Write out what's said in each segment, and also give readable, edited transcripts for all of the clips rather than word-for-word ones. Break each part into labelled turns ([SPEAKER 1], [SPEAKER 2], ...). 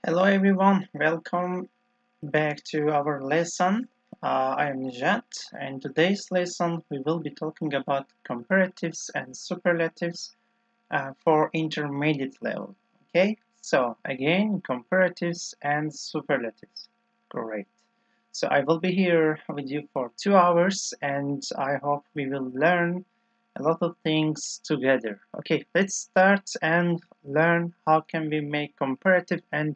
[SPEAKER 1] Hello everyone, welcome back to our lesson. I am Nijat, and today's lesson we will be talking about comparatives and superlatives for intermediate level. Okay, so again, comparatives and superlatives. Great. So I will be here with you for 2 hours, and I hope we will learn a lot of things together. Okay, let's start and learn how can we make comparative and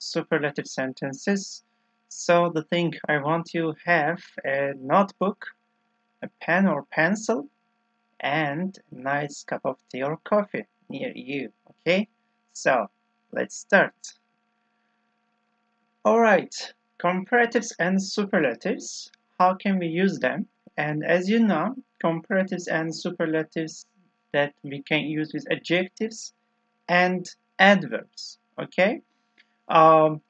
[SPEAKER 1] superlative sentences. So the thing I want you have a notebook, a pen or pencil, and a nice cup of tea or coffee near you. Okay, so let's start. Alright, comparatives and superlatives. How can we use them? And as you know, comparatives and superlatives that we can use with adjectives and adverbs. Okay, um,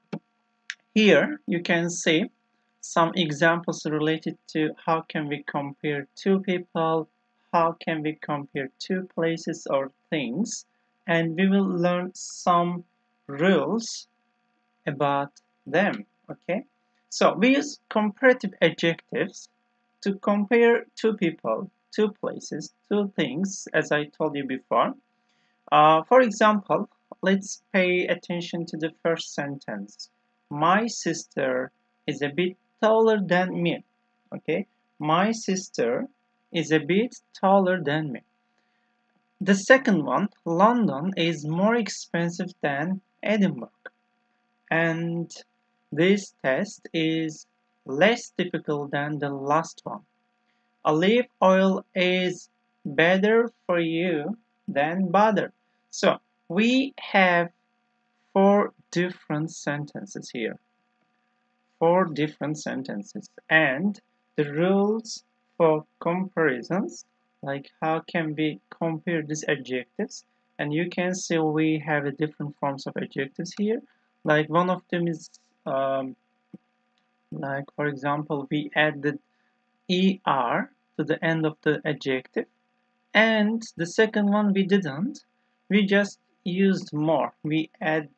[SPEAKER 1] here you can see some examples related to how can we compare two people, how can we compare two places or things, and we will learn some rules about them. Okay, so we use comparative adjectives to compare two people, two places, two things, as I told you before. For example, let's pay attention to the first sentence. My sister is a bit taller than me. Okay, my sister is a bit taller than me. The second one, London is more expensive than Edinburgh. And this test is less difficult than the last one. Olive oil is better for you than butter. So we have 4 different sentences here. 4 different sentences. And the rules for comparisons, like how can we compare these adjectives. And you can see we have a different forms of adjectives here. Like one of them is, like for example, we added er to the end of the adjective, and the second one we didn't. We just used more. We add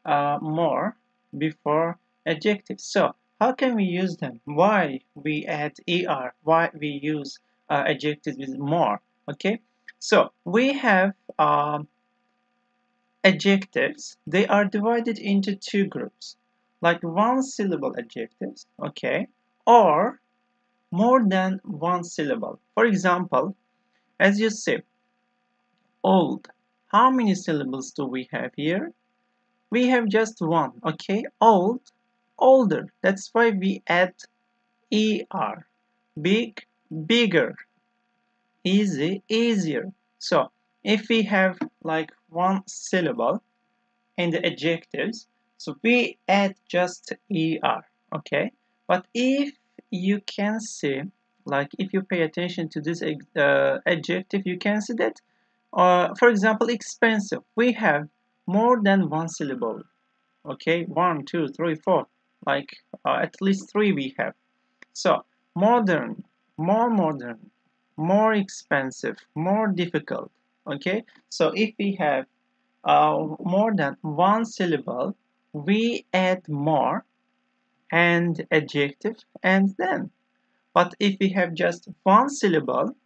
[SPEAKER 1] more before adjectives. So how can we use them? Why we add er? Why we use adjectives with more? Okay, so we have adjectives. They are divided into 2 groups, like one syllable adjectives, okay, or more than one syllable. For example, as you see, old. How many syllables do we have here? We have just one, okay? Old, older. That's why we add er. Big, bigger. Easy, easier. So if we have like one syllable in the adjectives, so we add just er, okay? But if you can see, like if you pay attention to this adjective, you can see that, for example, expensive, we have more than one syllable, okay? 1, 2, 3, 4, like at least 3 we have. So modern, more expensive, more difficult, okay? So if we have more than one syllable, we add more and adjective and then. But if we have just one syllable,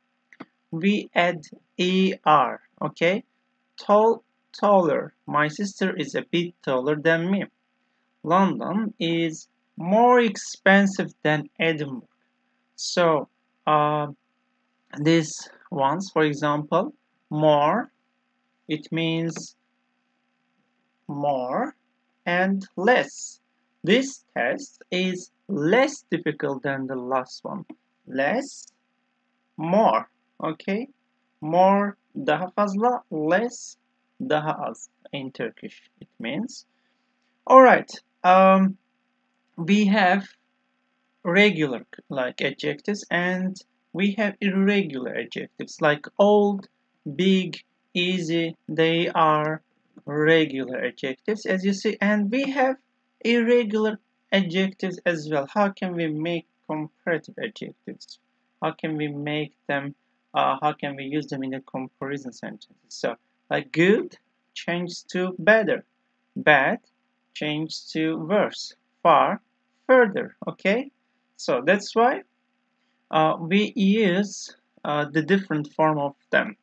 [SPEAKER 1] we add er, okay? Tall, taller. My sister is a bit taller than me. London is more expensive than Edinburgh. So these ones, for example, more, it means more, and less. This test is less difficult than the last one. Less, more. Okay? More daha fazla, less daha az in Turkish it means. Alright, we have regular like adjectives and we have irregular adjectives like old, big, easy. They are regular adjectives as you see, and we have irregular adjectives as well. How can we make comparative adjectives? How can we make them, how can we use them in a comparison sentences? So like good changes to better, bad change to verse. Far, further. Okay, so that's why we use the different form of them.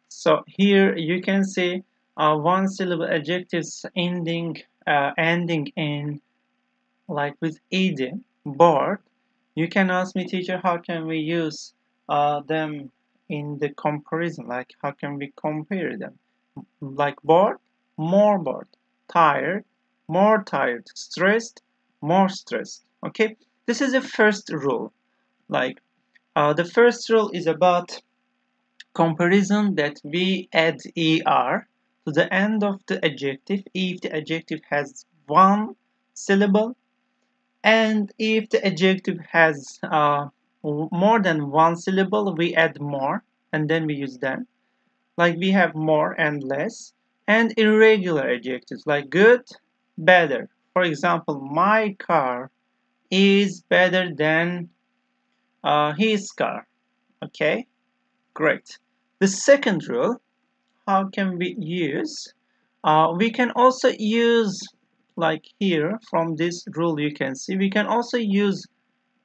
[SPEAKER 1] So here you can see one syllable adjectives ending in like with ed. Bored. You can ask me, teacher, how can we use them in the comparison? Like how can we compare them? Like bored, more bored, tired, more tired, stressed, more stressed. Okay, this is the first rule. Like the first rule is about comparison, that we add er to the end of the adjective if the adjective has one syllable, and if the adjective has more than one syllable, we add more and then we use them. Like we have more and less, and irregular adjectives like good, better. For example, my car is better than his car. Okay, great. The second rule, how can we use? We can also use, like here from this rule you can see, we can also use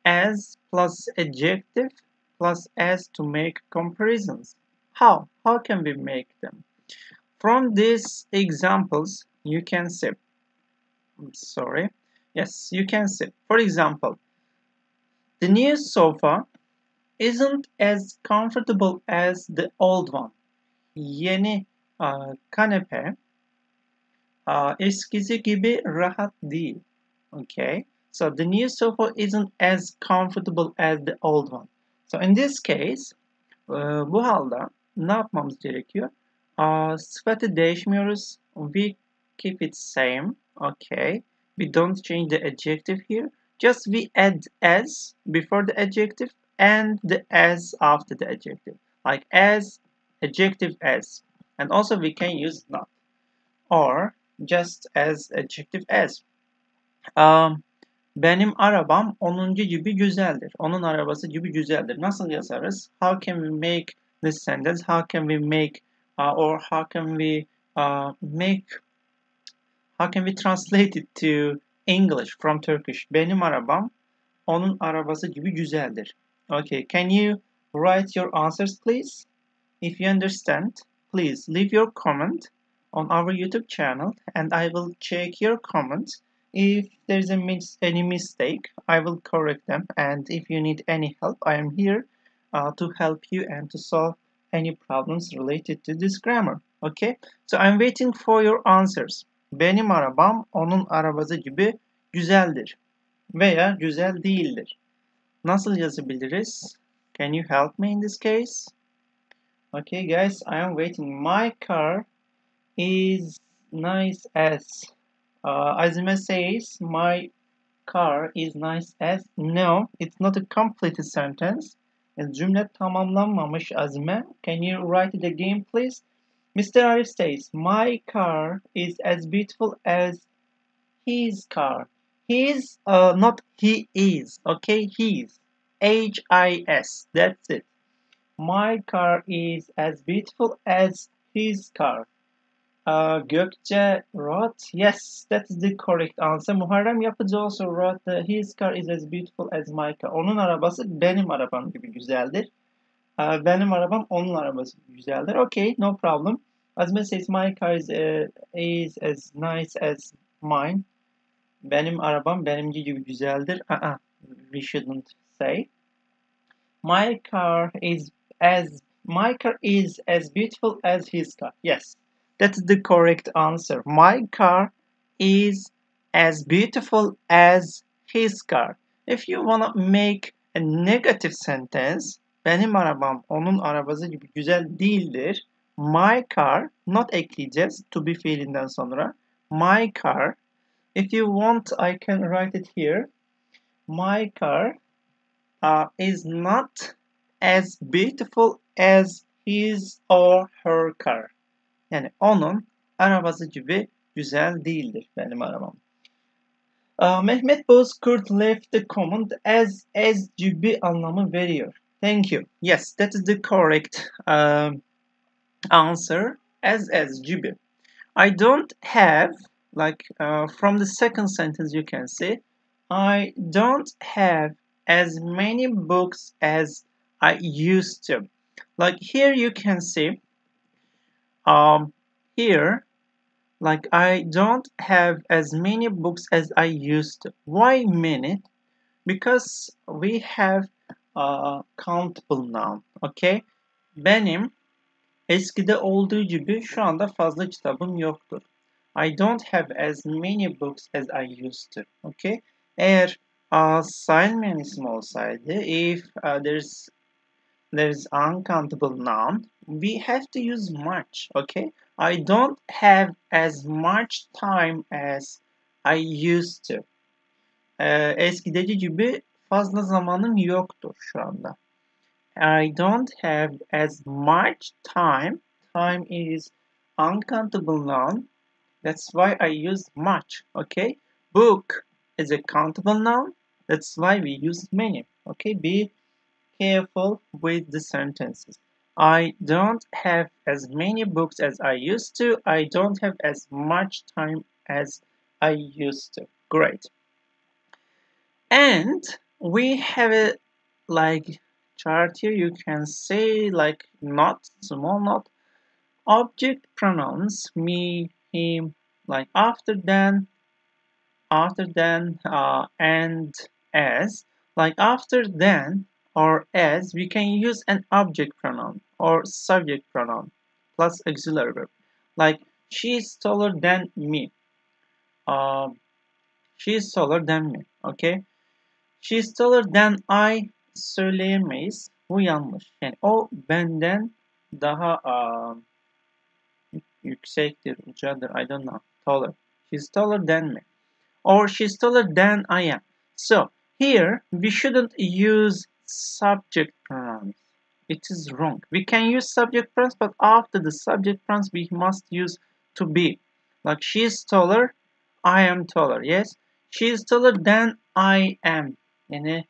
[SPEAKER 1] as plus adjective plus as to make comparisons. How? How can we make them? From these examples, you can see. Yes, you can see. For example, the new sofa isn't as comfortable as the old one. Yeni kanepe eskisi gibi rahat değil. Okay. So the new sofa isn't as comfortable as the old one. So in this case, bu halde ne yapmamız gerekiyor? Sıfatı değişmiyoruz. We keep it same. Okay. We don't change the adjective here. Just we add as before the adjective and the as after the adjective. Like as, adjective as. And also we can use not. Or just as, adjective as. Benim arabam onuncu gibi güzeldir. Onun arabası gibi güzeldir. Nasıl yazarız? How can we make this sentence? How can we make or how can we translate it to English from Turkish? Benim arabam onun arabası gibi güzeldir. Okay, can you write your answers, please? If you understand, please leave your comment on our YouTube channel and I will check your comments. If there's any mistake, I will correct them, and if you need any help, I am here to help you and to solve any problems related to this grammar. Okay, so I'm waiting for your answers. Benim arabam onun arabası gibi güzeldir veya güzel değildir. Nasıl yazabiliriz? Can you help me in this case? Okay guys, I am waiting. My car is nice as Azime says, my car is nice as. No, it's not a complete sentence. Cümle tamamlanmamış Azime. Can you write it again, please? Mr. Arif says, my car is as beautiful as his car. His, not he is, okay? His. H-I-S. That's it. My car is as beautiful as his car. Gökçe wrote, yes, that's the correct answer. Muharrem Yapıcı also wrote that his car is as beautiful as my car. Onun arabası benim arabam gibi güzeldir. Benim arabam onun arabası gibi güzeldir. Okay, no problem. Azme says my car is as nice as mine. Benim arabam benimki gibi güzeldir. We shouldn't say. My car is as beautiful as his car. Yes. That's the correct answer. My car is as beautiful as his car. If you want to make a negative sentence, benim arabam onun arabası gibi güzel değildir. My car, not ekleyeceğiz to be fiilinden sonra. My car. If you want, I can write it here. My car is not as beautiful as his or her car. Yani onun arabası gibi güzel değildir benim arabam. Mehmet Bozkurt left the comment as gibi anlamı veriyor. Thank you. Yes, that is the correct answer. As gibi. I don't have from the second sentence you can see, I don't have as many books as I used to. Like here you can see, here, like I don't have as many books as I used to. Why many? Because we have countable noun. Okay. Benim eskide olduğu gibi şu anda fazla kitabım yoktur. I don't have as many books as I used to. Okay. Eğer sayılmayan isim olsaydı, if there's uncountable noun, we have to use much. Okay. I don't have as much time as I used to. Eskideki gibi fazla zamanım yoktur şu anda. I don't have as much time. Time is uncountable noun. That's why I use much. Okay. Book is a countable noun. That's why we use many. Okay. Be careful with the sentences. I don't have as many books as I used to. I don't have as much time as I used to. Great. And we have a chart here. You can say not, small not, object pronouns, me, him, after, then, and as. After, then, or as, we can use an object pronoun or subject pronoun plus auxiliary verb. She's taller than me. She's taller than me. Okay. She's taller than I söyleyemeyiz. Bu yanlış. Yani o benden daha yüksektir, ucadır. I don't know. Taller. She's taller than me. Or she's taller than I am. So here we shouldn't use subject pronouns. It is wrong. We can use subject pronouns, but after the subject pronouns we must use to be. She's taller, I am taller. Yes. She's taller than I am. Yani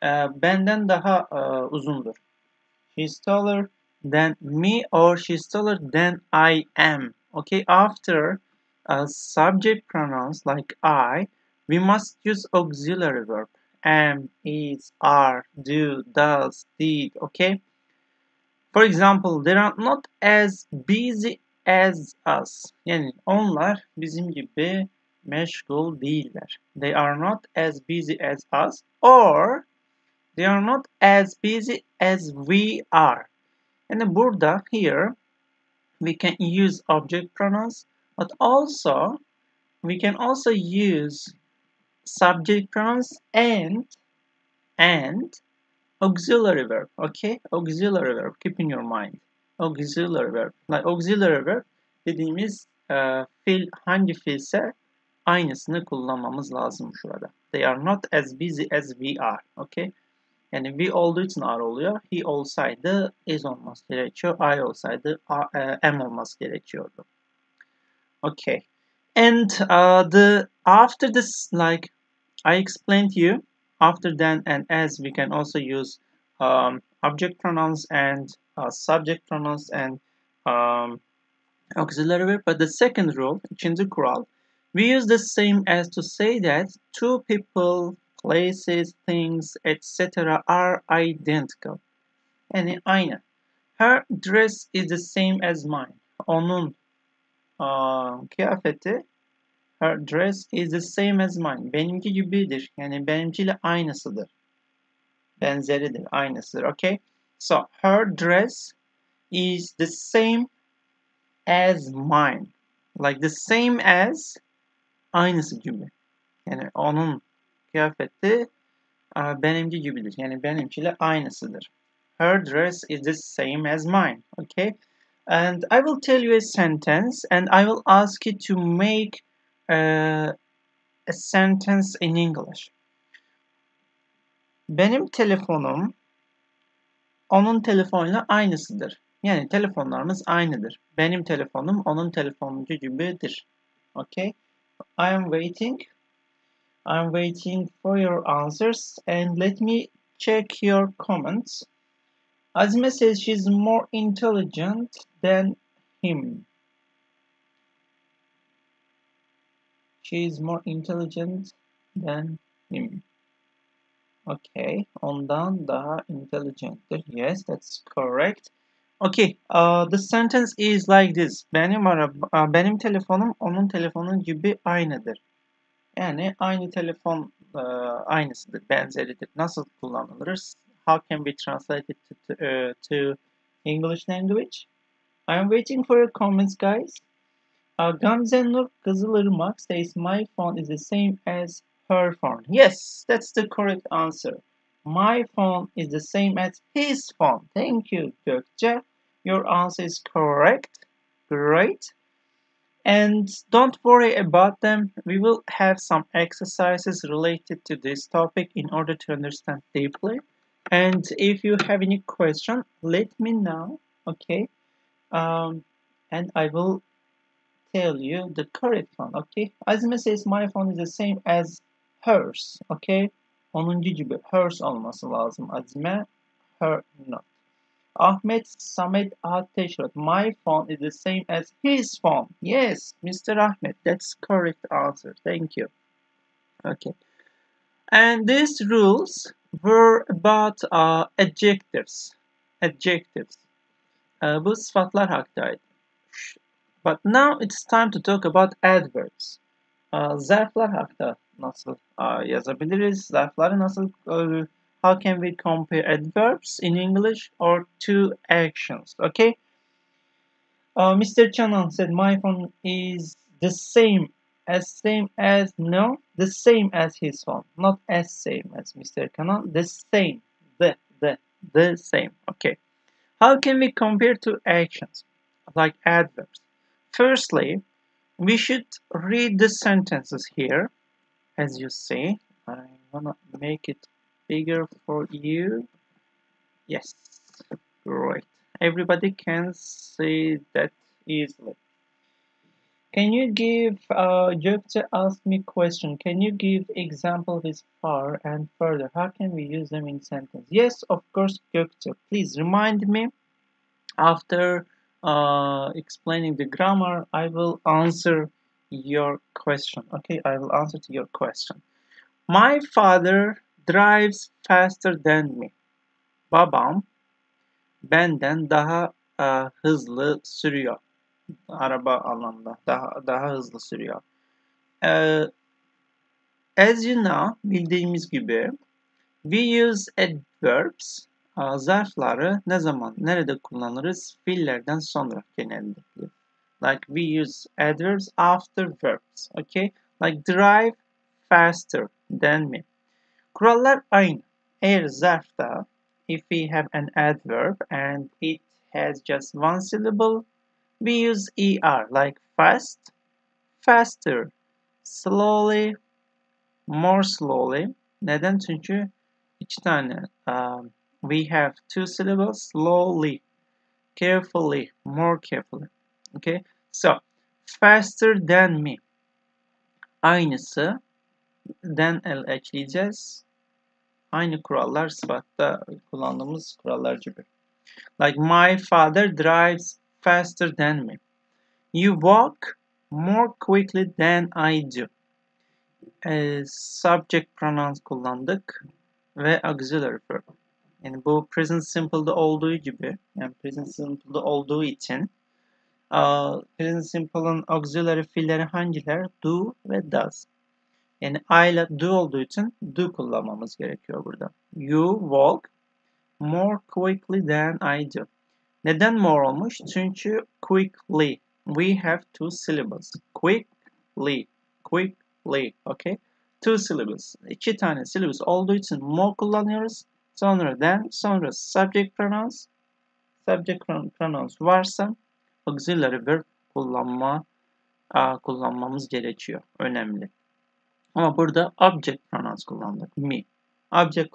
[SPEAKER 1] benden daha uzundur. She's taller than me, or she's taller than I am. Okay, after subject pronouns like I, we must use auxiliary verb. Am, is, are, do, does, did. Okay. For example, they are not as busy as us. Yani onlar bizim gibi meşgul değiller. They are not as busy as us, or they are not as busy as we are. And burada, here, we can use object pronouns, but also we can also use subject pronouns and auxiliary verb. Okay, auxiliary verb. Keep in your mind. Auxiliary verb. Auxiliary verb dediğimiz fiil hangi fiilse aynısını kullanmamız lazım şurada. They are not as busy as we are. Okay. Yani we olduğu için are oluyor. He olsaydı is olması gerekiyor. I olsaydı am olması gerekiyordu. Okay. And after this, I explained to you, after, then, and as, we can also use object pronouns and subject pronouns and auxiliary verb. But the second rule, ikinci kural, we use the same as to say that two people, places, things, etc. are identical. Yani aynı. Her dress is the same as mine. Onun kıyafeti, her dress is the same as mine. Benimki gibidir. Yani benimkiyle aynısıdır. Benzeridir, aynısıdır. Okay? So, her dress is the same as mine. The same as, aynısı gibi. Yani onun kıyafeti benimki gibidir. Yani benimkiyle aynısıdır. Her dress is the same as mine. Okay? And I will tell you a sentence and I will ask you to make a sentence in English. Benim telefonum onun telefonuyla aynısıdır. Yani telefonlarımız aynıdır. Benim telefonum onun telefonuncu gibidir. Okay? I am waiting. I'm waiting for your answers and let me check your comments. Azime says she's more intelligent than him. She is more intelligent than him. Okay, ondan daha intelligent'tir. Yes, that's correct. Okay, the sentence is like this. Benim telefonum onun telefonu gibi aynıdır. Yani aynı telefon aynısıdır, benzeridir. Nasıl kullanılır? How can we translate it to English language? I am waiting for your comments, guys. Gamze Nur Kızılırmak says my phone is the same as her phone. Yes, that's the correct answer. My phone is the same as his phone. Thank you, Gökçe. Your answer is correct. Great. And don't worry about them. We will have some exercises related to this topic in order to understand deeply. And if you have any question, let me know. Okay. And I will tell you the correct one. Okay. Azime says my phone is the same as hers. Okay. 10. gibi hers olması lazım. Azime her not. Ahmet Samet Ateşrot. My phone is the same as his phone. Yes, Mr. Ahmet. That's correct answer. Thank you. Okay. And these rules were about adjectives. Adjectives. Bu sıfatlar hakkındaydı. But now it's time to talk about adverbs. Zarflar hakkında nasıl yazabiliriz? Zarfları nasıl how can we compare adverbs in English or two actions? Okay. Mr. Chanan said my phone is the same as no, the same as his phone, not as same as Mr. Canan, the same, the same. Okay. How can we compare two actions like adverbs? Firstly, we should read the sentences here. As you see, I'm gonna make it bigger for you. Yes, great. Everybody can see that easily. Can you give, Gökçe asked me question, can you give example with far and further? How can we use them in sentence? Yes, of course, Gökçe. Please remind me after explaining the grammar. I will answer your question. Okay, I will answer to your question. My father drives faster than me. Babam benden daha hızlı sürüyor. Araba anlamında daha hızlı sürüyor. As you know, bildiğimiz gibi we use adverbs. Zarfları ne zaman, nerede kullanırız? Fiillerden sonra genellikle. Like we use adverbs after verbs. Okay? Like drive faster than me. Kurallar aynı. Eğer zarfta if we have an adverb and it has just one syllable, we use er like fast, faster, slowly, more slowly. Neden? Çünkü iki tane we have two syllables, slowly, carefully, more carefully. Okay, so faster than me. Aynısı, than ekleyeceğiz. Aynı kurallar sıfatta kullandığımız kurallar gibi. Like my father drives faster than me. You walk more quickly than I do. Subject pronouns kullandık ve auxiliary verb. Yani bu present simple'da olduğu gibi, yani present simple'da olduğu için present simple'ın auxiliary fiilleri hangiler? Do ve does. Yani I ile do olduğu için do kullanmamız gerekiyor burada. You walk more quickly than I do. Neden more olmuş? Çünkü quickly. We have two syllables. Quickly. Quickly. Okay? Two syllables. İki tane syllables olduğu için more kullanıyoruz. Sonra than, sonra subject pronouns. Subject pronouns varsa auxiliary verb kullanmamız gerekiyor. Önemli. Ama burada object pronouns kullandık. Me. Object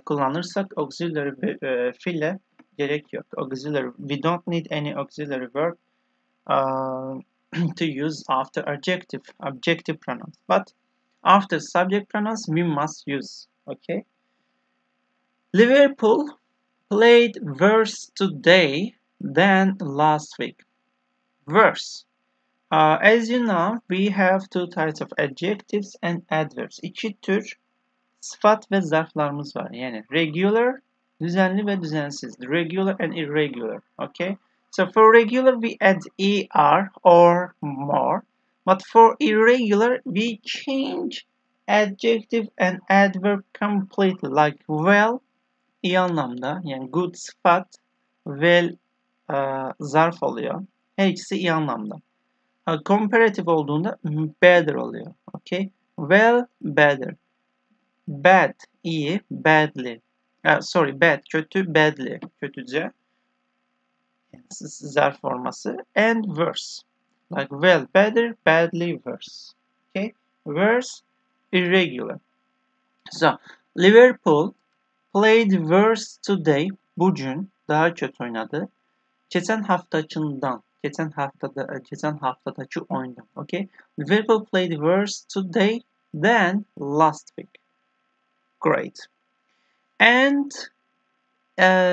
[SPEAKER 1] kullanırsak auxiliary fiile gerek yok. Auxiliary, we don't need any auxiliary verb to use after objective pronouns. But after subject pronouns, we must use. Okay. Liverpool played worse today than last week. Worse. As you know, we have two types of adjectives and adverbs. İki tür sıfat ve zarflarımız var. Yani regular, düzenli ve düzensiz. Regular and irregular. Okay? So for regular we add er or more. But for irregular we change adjective and adverb completely. Like well, iyi anlamda. Yani good sıfat, well zarf oluyor. Her ikisi iyi anlamda. Comparative olduğunda better oluyor. Okay? Well, better. Bad, iyi, badly. Bad, kötü, badly, kötüce. Zarf forması. And worse. Like well, better, badly, worse. Okay? Worse, irregular. So, Liverpool played worse today. Bugün daha kötü oynadı. Geçen haftadaki oyundan. Okay? Liverpool played worse today than last week. Great. And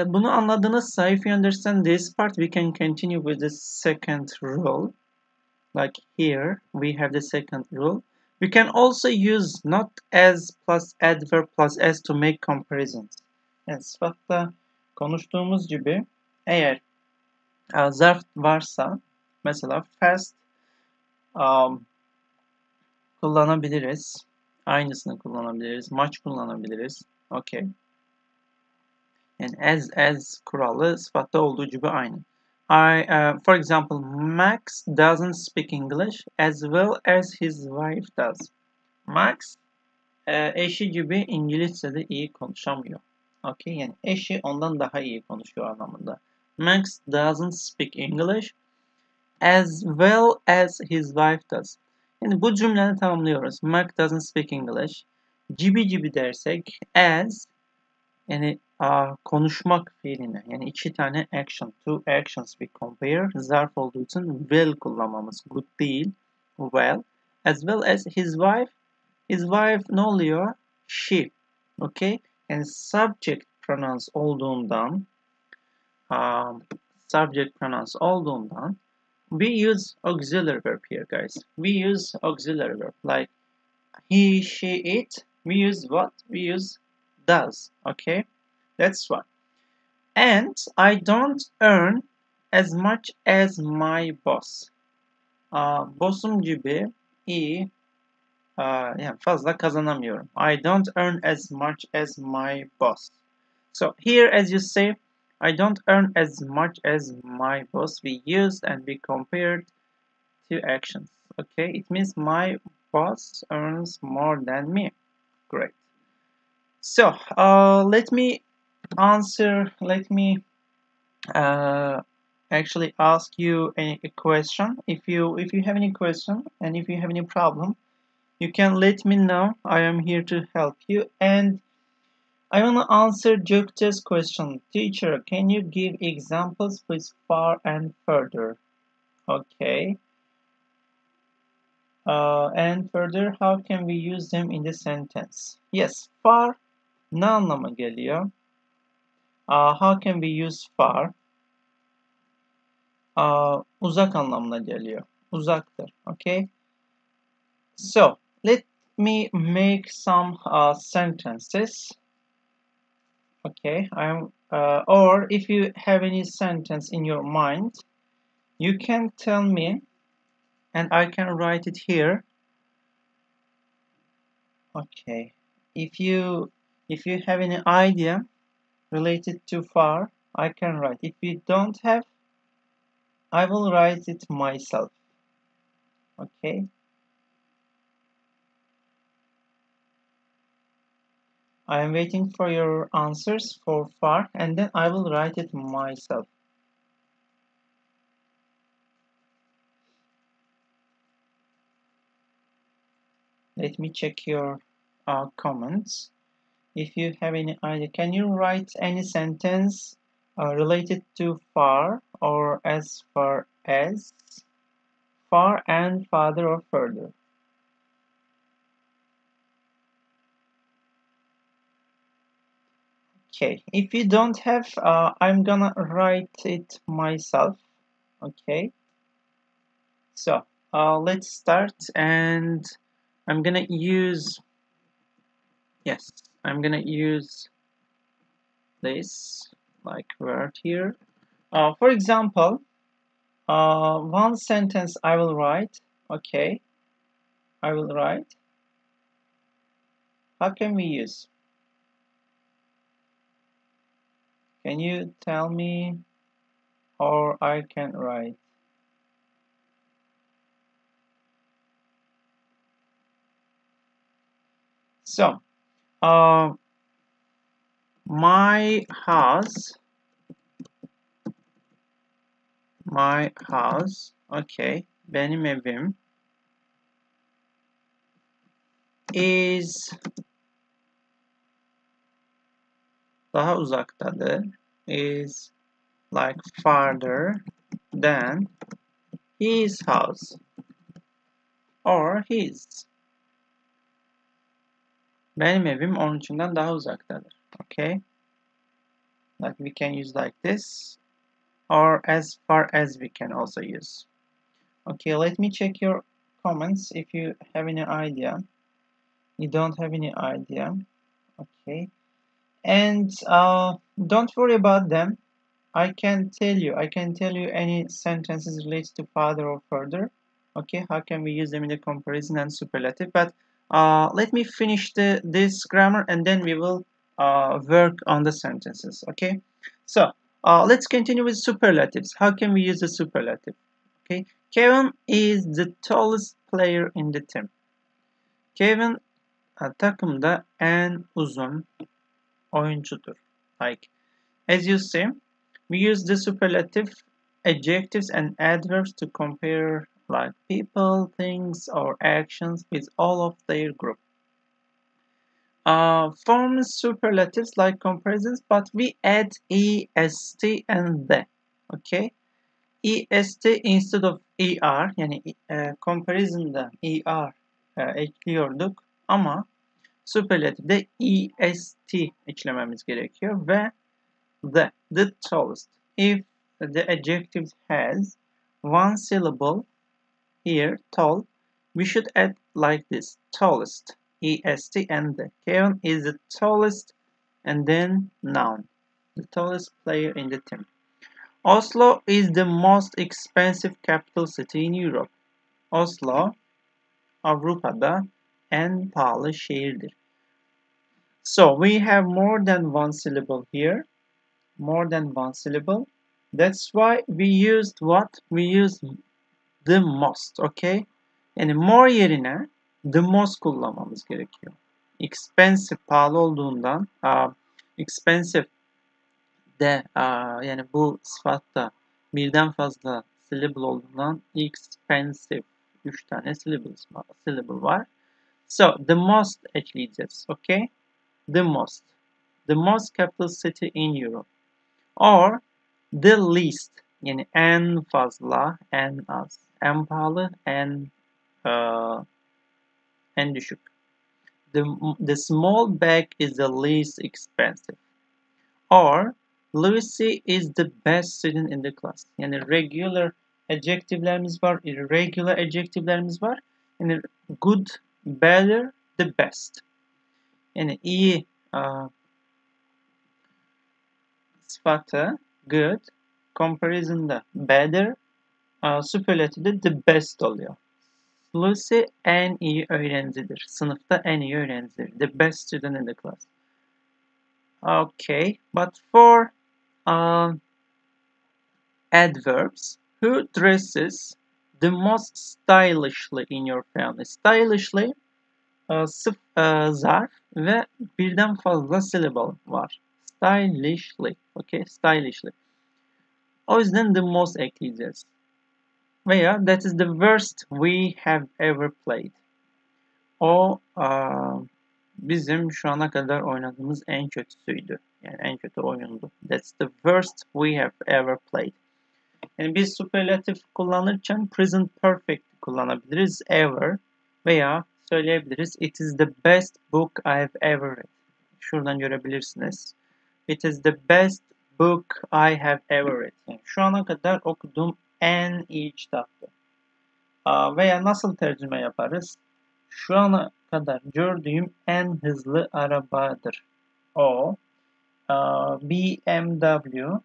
[SPEAKER 1] bunu anladınızsa, if you understand this part, we can continue with the second rule. Like here, we have the second rule. We can also use not as plus adverb plus as to make comparisons. Yani sıfatla konuştuğumuz gibi eğer zarf varsa mesela first kullanabiliriz. Aynısını kullanabiliriz. Much kullanabiliriz. Okay. Yani as kuralı sıfatta olduğu gibi aynı. For example, Max doesn't speak English as well as his wife does. Max eşi gibi İngilizce de iyi konuşamıyor. Okay, yani eşi ondan daha iyi konuşuyor anlamında. Max doesn't speak English as well as his wife does. Yani bu cümleyi tamamlıyoruz. Max doesn't speak English. Gibi dersek as yani konuşmak fiiline. Yani iki tane action. Two actions we compare. Zarf olduğu için will kullanmamız. Good değil. Well. As well as his wife. His wife ne oluyor? She. Okay. Yani subject pronouns olduğundan we use auxiliary verb here, guys. We use auxiliary verb like he, she, it. We use what? We use does. Okay. That's why. And I don't earn as much as my boss. Bossum gibi iyi yani fazla kazanamıyorum. I don't earn as much as my boss. So here as you say, I don't earn as much as my boss. We used and we compared two actions. Okay, it means my boss earns more than me. Great. So let me actually ask you a question. If you have any question and if you have any problem, you can let me know. I am here to help you. And I want to answer Gökçe's question. Teacher, can you give examples with far and further? Okay. And further, how can we use them in the sentence? Yes, far ne anlama geliyor? How can we use far? Uzak anlamına geliyor. Uzaktır. Okay. So let me make some sentences. Okay. Or if you have any sentence in your mind, you can tell me, and I can write it here. Okay. If you have any idea related to far, I can write. If you don't have, I will write it myself. Okay. I am waiting for your answers for far, and then I will write it myself. Let me check your comments. If you have any idea, can you write any sentence related to far or as far as, far and farther or further? Okay, if you don't have, I'm gonna write it myself. Okay, so let's start, and I'm gonna use this like word here. For example, one sentence I will write. Okay, I will write. How can we use? Can you tell me, or I can write? So, my house, okay, benim evim is daha uzaktadır, is like farther than his house or his. Benim evim onun içinden daha uzaktadır. Okay, like we can use like this, or as far as we can also use. Okay, let me check your comments if you have any idea. You don't have any idea. Okay, and don't worry about them. I can tell you any sentences related to father or further. Okay, how can we use them in the comparison and superlative? But let me finish this grammar, and then we will work on the sentences. Okay, so let's continue with superlatives. How can we use the superlative? Okay, Kevin is the tallest player in the team. Kevin takımda en uzun oyuncudur. Like, as you see, we use the superlative adjectives and adverbs to compare like people, things, or actions with all of their group. Form superlatives like comparisons, but we add est and the. Okay, est instead of er, yani comparison'da er ekliyorduk ama superlative'de est eklememiz gerekiyor ve the tallest. If the adjective has one syllable here, tall, we should add like this, tallest, est and the. Kevin is the tallest, and then noun, the tallest player in the team. Oslo is the most expensive capital city in Europe. Oslo, Avrupa'da en pahalı şehirdir. So we have more than one syllable here. More than one syllable. That's why we used what? We used the most. Okay? Yani more yerine the most kullanmamız gerekiyor. Expensive, pahalı olduğundan expensive de yani bu sıfatta birden fazla syllable olduğundan expensive 3 tane syllable var. So the most ekleyeceğiz. Okay? The most. The most capital city in Europe. Or the least. Yani en fazla, en az. En pahalı, en düşük. The small bag is the least expensive. Or Lucy is the best student in the class. Yani regular adjective'lerimiz var, irregular adjective'lerimiz var. Yani good, better, the best. Yani iyi sıfatı good, comparison'da better, superlative'de the best oluyor. Lucy en iyi öğrencidir. Sınıfta en iyi öğrencidir. The best student in the class. Okay, but for adverbs, who dresses the most stylishly in your family? Stylishly zarf ve birden fazla syllable var. Stylishly. Okay, stylishly. O yüzden the most ekleyeceğiz. Veya that is the worst we have ever played. O bizim şu ana kadar oynadığımız en kötüsüydü. Yani en kötü oyundu. That's the worst we have ever played. Yani biz superlatif kullanırken present perfect kullanabiliriz. Ever veya söyleyebiliriz. It is the best book I have ever read. Şuradan görebilirsiniz. It is the best book I have ever read. Yani şu ana kadar okuduğum en iyi kitaptı. Veya nasıl tercüme yaparız? Şu ana kadar gördüğüm en hızlı arabadır. O BMW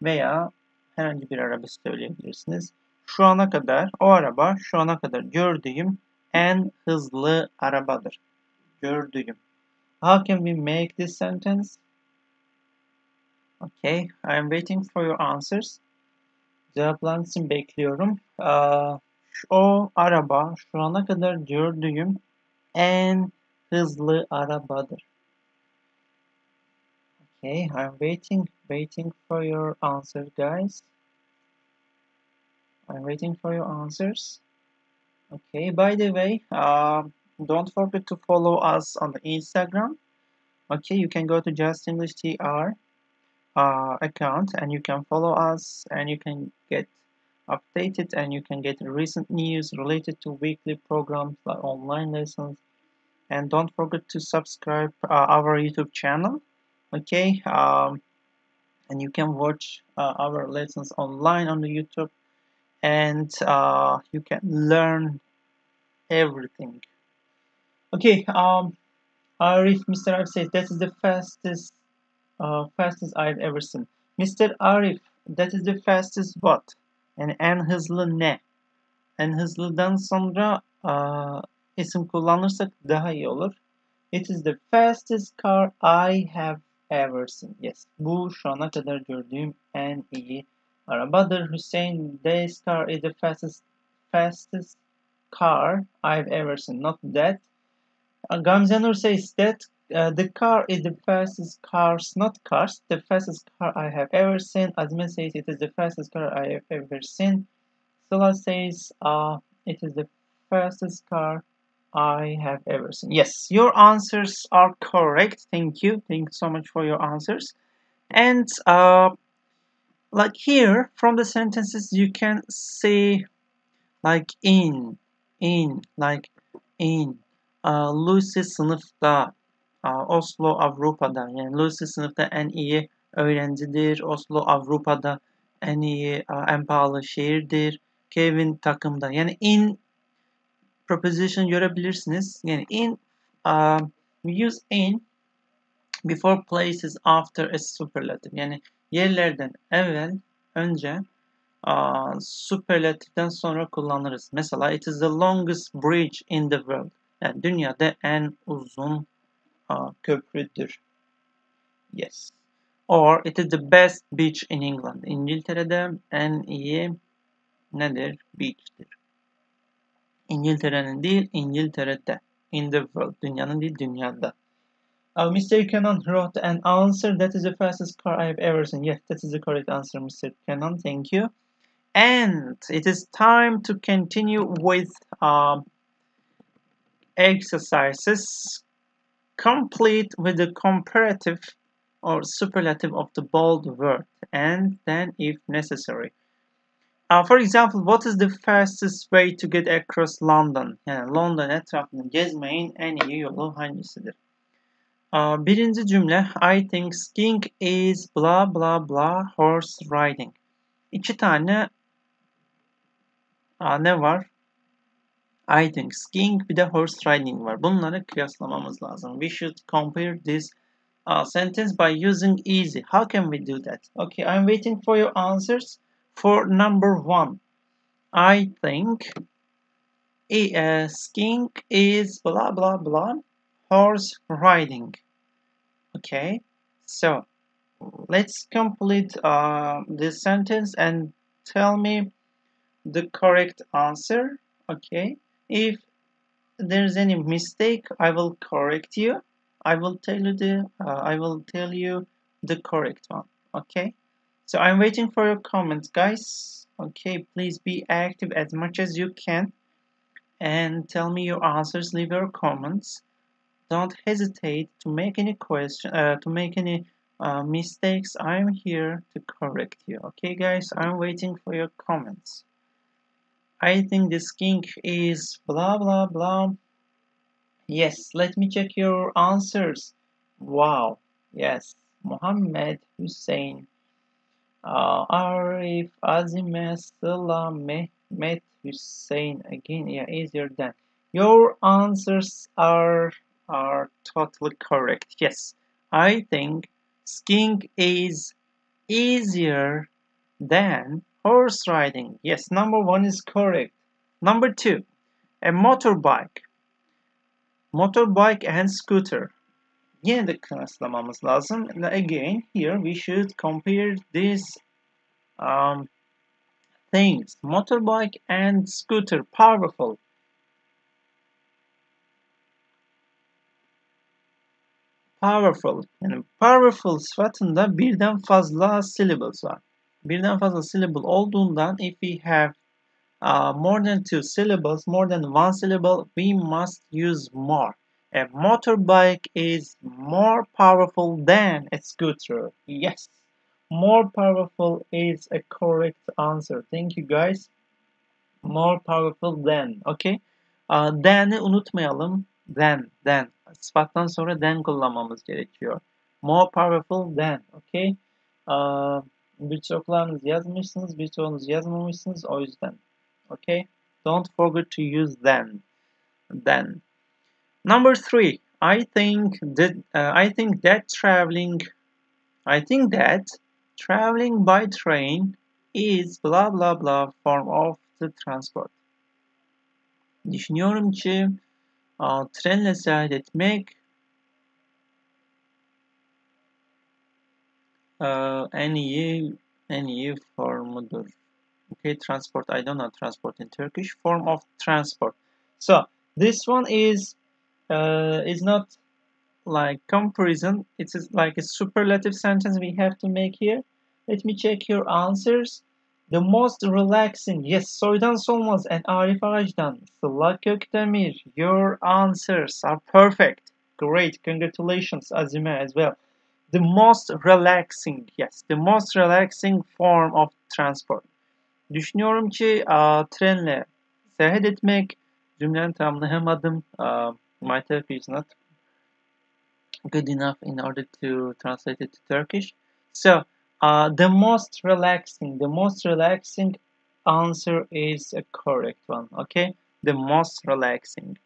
[SPEAKER 1] veya herhangi bir araba söyleyebilirsiniz. Şu ana kadar, o araba şu ana kadar gördüğüm en hızlı arabadır. Gördüğüm. How can we make this sentence? Okay, I am waiting for your answers. Cevaplarınız için bekliyorum. O araba şu ana kadar gördüğüm en hızlı arabadır. Okay, I'm waiting for your answers, guys. I'm waiting for your answers. Okay, by the way, don't forget to follow us on the Instagram. Okay, you can go to Justenglish TR account and you can follow us and you can get updated and you can get recent news related to weekly programs like online lessons. And don't forget to subscribe our YouTube channel. Okay, and you can watch our lessons online on the YouTube, and you can learn everything. Okay, Mr. Arif says that is the fastest I've ever seen. Mr. Arif, that is the fastest what? Yani en hızlı ne? En hızlıdan sonra isim kullanırsak daha iyi olur. It is the fastest car I have ever seen. Yes, bu şu ana kadar gördüğüm en iyi arabadır. Hüseyin, this car is the fastest car I've ever seen. Not that. Gamze Nur says that the car is the fastest cars, not cars. The fastest car I have ever seen. Azme says it is the fastest car I have ever seen. Sila says it is the fastest car I have ever seen. Yes, your answers are correct. Thank you. Thank you so much for your answers. And like here, from the sentences, you can say like in, like in. Lucy sınıfta, Oslo Avrupa'da. Yani Lucy sınıfta en iyi öğrencidir. Oslo Avrupa'da en iyi, en pahalı şehirdir. Kevin takımda. Yani in preposition görebilirsiniz. Yani in, we use in before places after a superlative. Yani yerlerden evvel, önce superlatiften sonra kullanırız. Mesela it is the longest bridge in the world. Yani dünyada en uzun köprüdür. Yes. Or it is the best beach in England. İngiltere'de en iyi nedir? Beach'tir. İngiltere'nin değil, İngiltere'de. In the world. Dünyanın değil, dünyada. Mr. Cannon wrote an answer. That is the fastest car I have ever seen. Yes, that is the correct answer, Mr. Cannon. Thank you. And it is time to continue with exercises complete with the comparative or superlative of the bold word, and then if necessary. For example, what is the fastest way to get across London? Yani London etrafını gezmeyin en iyi yolu hangisidir? Birinci cümle, I think skiing is blah blah blah horse riding. İki tane ne var? I think skiing bir de horse riding var. Bunları kıyaslamamız lazım. We should compare this sentence by using easy. How can we do that? Okay, I'm waiting for your answers. For number one, I think skiing is blah blah blah horse riding. Okay, so let's complete this sentence and tell me the correct answer. Okay, if there's any mistake, I will correct you. I will tell you the correct one. Okay, so I'm waiting for your comments, guys. Okay, please be active as much as you can and tell me your answers. Leave your comments. Don't hesitate to make any mistakes. I'm here to correct you. Okay, guys, I'm waiting for your comments. I think the skiing is blah blah blah. Yes, let me check your answers. Wow, yes, Muhammad, Hussein, Arif, Azime, Sıla, Mehmet, Hussein again. Yeah, easier than. Your answers are totally correct. Yes, I think skiing is easier than horse riding. Yes, number one is correct. Number two, a motorbike. Motorbike and scooter. Yine de kıyaslamamız lazım. And again, here we should compare these things. Motorbike and scooter, powerful. Powerful. Yani powerful sıfatında birden fazla syllables var. Birden fazla syllable olduğundan if we have more than two syllables, more than one syllable, we must use more. A motorbike is more powerful than a scooter. Yes, more powerful is a correct answer. Thank you guys. More powerful than. Okay. Than'i unutmayalım. Than. Sıfattan sonra than kullanmamız gerekiyor. More powerful than. Okay. Birçoklarınız yazmışsınız, birçoğunuz yazmamışsınız. O yüzden. Okay. Don't forget to use than. Then. Number three. I think that traveling by train is blah blah blah form of the transport. Düşünüyorum ki trenle seyahat etmek en iyi formudur. Okay, transport. I don't know transport in Turkish. Form of transport. So this one is not like comparison. It's like a superlative sentence we have to make here. Let me check your answers. The most relaxing. Yes, Soydan Solmaz and Arif Ağaç'tan. Sıla Kökdemir. Your answers are perfect. Great. Congratulations Azime as well. The most relaxing. Yes, the most relaxing form of transport. Düşünüyorum ki trenle seyahat etmek. Cümleni tamamlayamadım. My Turkish is not good enough in order to translate it to Turkish. So, the most relaxing answer is a correct one. Okay, the most relaxing.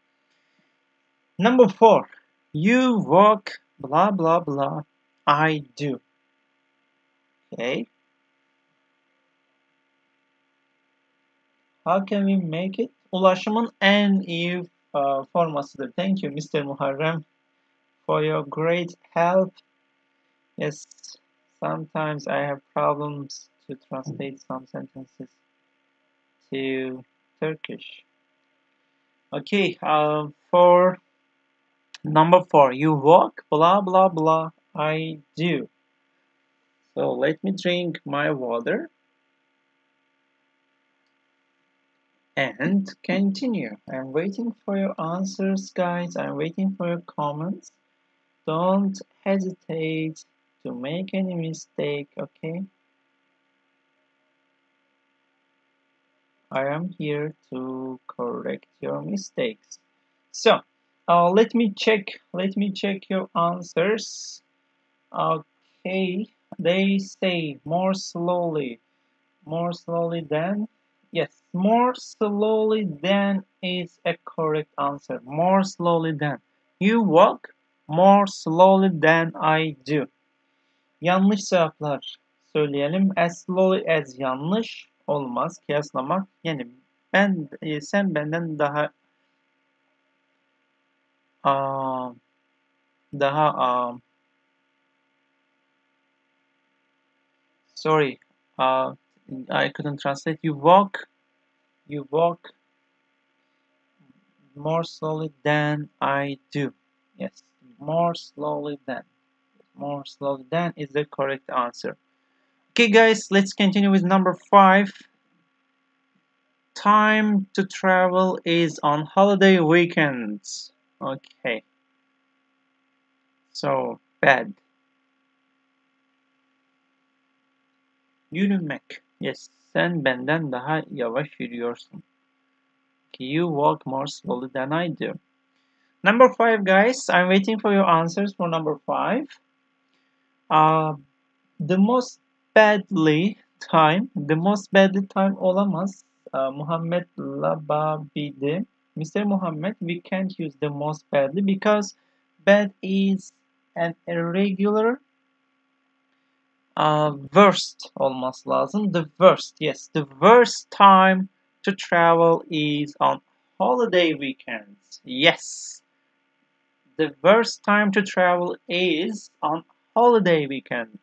[SPEAKER 1] Number four, you walk blah blah blah. I do. Okay. How can we make it? Ulaşımın en iyi formasıdır. Thank you, Mr. Muharrem, for your great help. Yes, sometimes I have problems to translate some sentences to Turkish. Okay, for number four, you walk, blah, blah, blah, I do. So let me drink my water and continue. I'm waiting for your answers, guys. I'm waiting for your comments. Don't hesitate to make any mistake, okay? I am here to correct your mistakes. So, let me check your answers. Okay, they say more slowly than. Yes, more slowly than is a correct answer. More slowly than. You walk more slowly than I do. Yanlış cevaplar söyleyelim. As slowly as yanlış olmaz. Kıyaslamak. Yani sen benden daha sorry, I couldn't translate. You walk more slowly than I do. Yes, more slowly than is the correct answer. Okay guys, let's continue with number 5. Time to travel is on holiday weekends. Okay, so bad. Yürümek. Yes, sen benden daha yavaş yürüyorsun. Okay, you walk more slowly than I do. Number 5, guys. I'm waiting for your answers for number 5. The most badly time olamaz. Muhammed Lababidi. Mr. Muhammed, we can't use the most badly because bad is an irregular worst olması lazım. The worst, yes. The worst time to travel is on holiday weekends. Yes. The worst time to travel is on holiday weekends.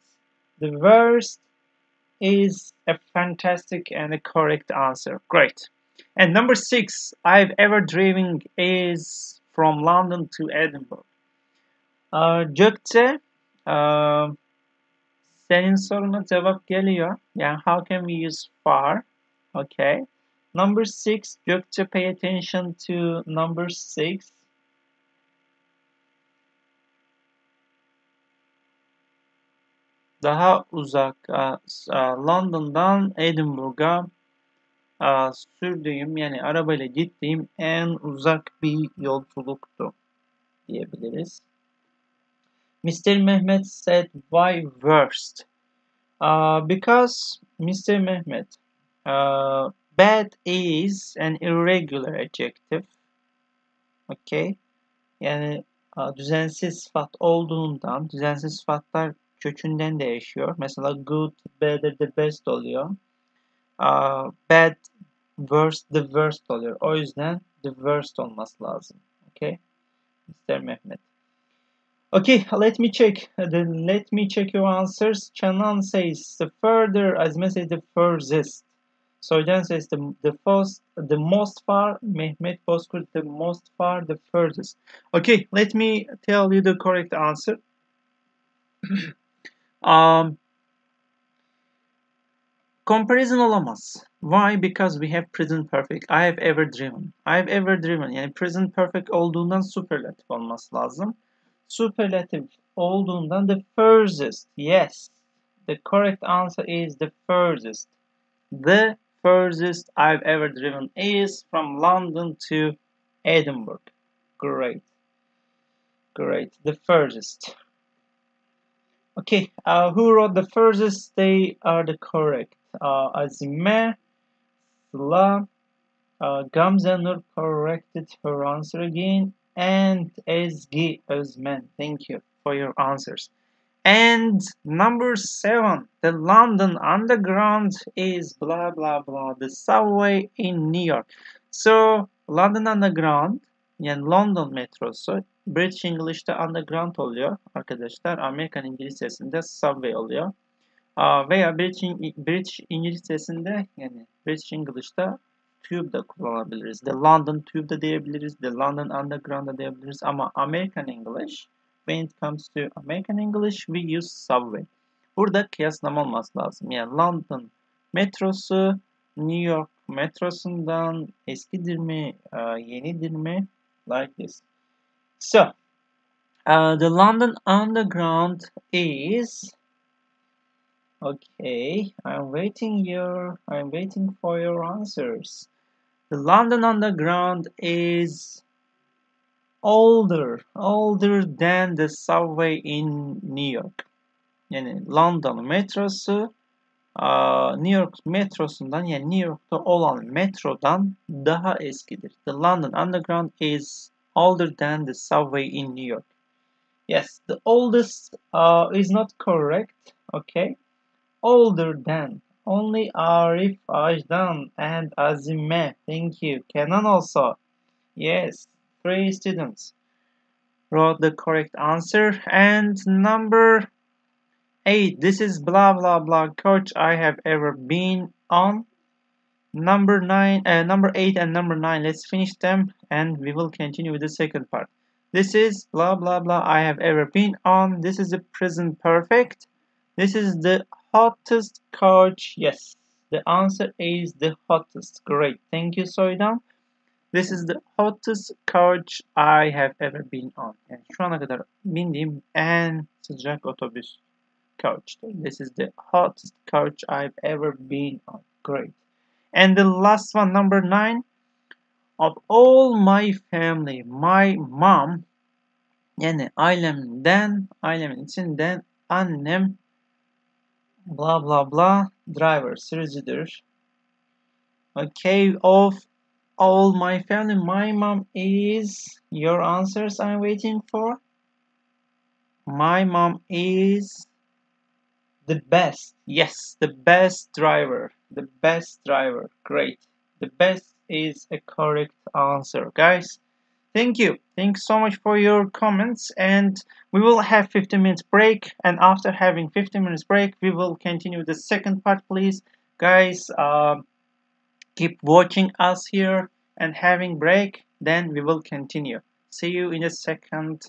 [SPEAKER 1] The worst is a fantastic and a correct answer. Great. And number 6, I've ever driven is from London to Edinburgh. Gökçe, senin soruna cevap geliyor. Yani how can we use far? Okay. Number 6, Gökçe, pay attention to number 6. Daha uzak, London'dan Edinburgh'a sürdüğüm, yani arabayla gittiğim en uzak bir yolculuktu diyebiliriz. Mr. Mehmet said, why worst? Because Mr. Mehmet, bad is an irregular adjective. Okay. Yani düzensiz sıfat olduğundan, düzensiz sıfatlar kökünden değişiyor. Mesela good, better, the best oluyor. Bad, worst, the worst oluyor. O yüzden the worst olması lazım. Okay? Mr. Mehmet. Okay, let me check your answers. Canan says the further, Azme says the furthest. Soydan says the most far. Mehmet Bozkurt, the most far, the furthest. Okay, let me tell you the correct answer. Comparison olamaz. Why? Because we have present perfect. I have ever driven. I have ever driven. Yani present perfect olduğundan superlative olması lazım. Superlative olduğundan the furthest. Yes. The correct answer is the furthest. The furthest I've ever driven is from London to Edinburgh. Great. Great. The furthest. Okay. Who wrote the furthest? They are the correct. Azime, Sıla, Gamze Nur corrected her answer again, and Ezgi Özmen. Thank you for your answers. And number 7, the London Underground is blah blah blah, the subway in New York. So London Underground, yani London metrosu, British English'te Underground oluyor arkadaşlar. Amerikan İngilizcesinde subway oluyor. Veya British İngilizcesinde, yani British English'ta tube da kullanabiliriz. The London Tube da diyebiliriz. The London Underground da diyebiliriz. Ama American English, when it comes to American English, we use subway. Burada kıyaslama olması lazım. Yani London metrosu New York metrosundan eskidir mi, yenidir mi? Like this. So, the London Underground is... Okay, I'm waiting for your answers. The London Underground is older than the subway in New York. Yani London metrosu New York metrosundan, yani New York'ta olan metrodan daha eskidir. The London Underground is older than the subway in New York. Yes, the oldest is not correct. Okay. Older than. Only Arif, Ajdan, and Azime. Thank you. Kenan also. Yes, 3 students wrote the correct answer. And number 8. This is blah blah blah coach I have ever been on. Number 8 and number 9. Let's finish them and we will continue with the second part. This is blah blah blah I have ever been on. This is the present perfect. This is the hottest coach. Yes, the answer is the hottest. Great. Thank you, Soydan. This is the hottest coach I have ever been on. Yani şu ana kadar bindiğim en sıcak otobüs coach. This is the hottest coach I've ever been on. Great. And the last one, number 9. Of all my family, my mom, yani ailemin içinden annem blah blah blah driver, sürücüdür. Okay, of all my family, my mom is... Your answers I'm waiting for. My mom is the best. Yes, the best driver. The best driver. Great. The best is a correct answer, guys. Thank you. Thanks so much for your comments, and we will have 15 minutes break, and after having 15 minutes break, we will continue the second part, please. Guys, keep watching us here and having break, then we will continue. See you in a second.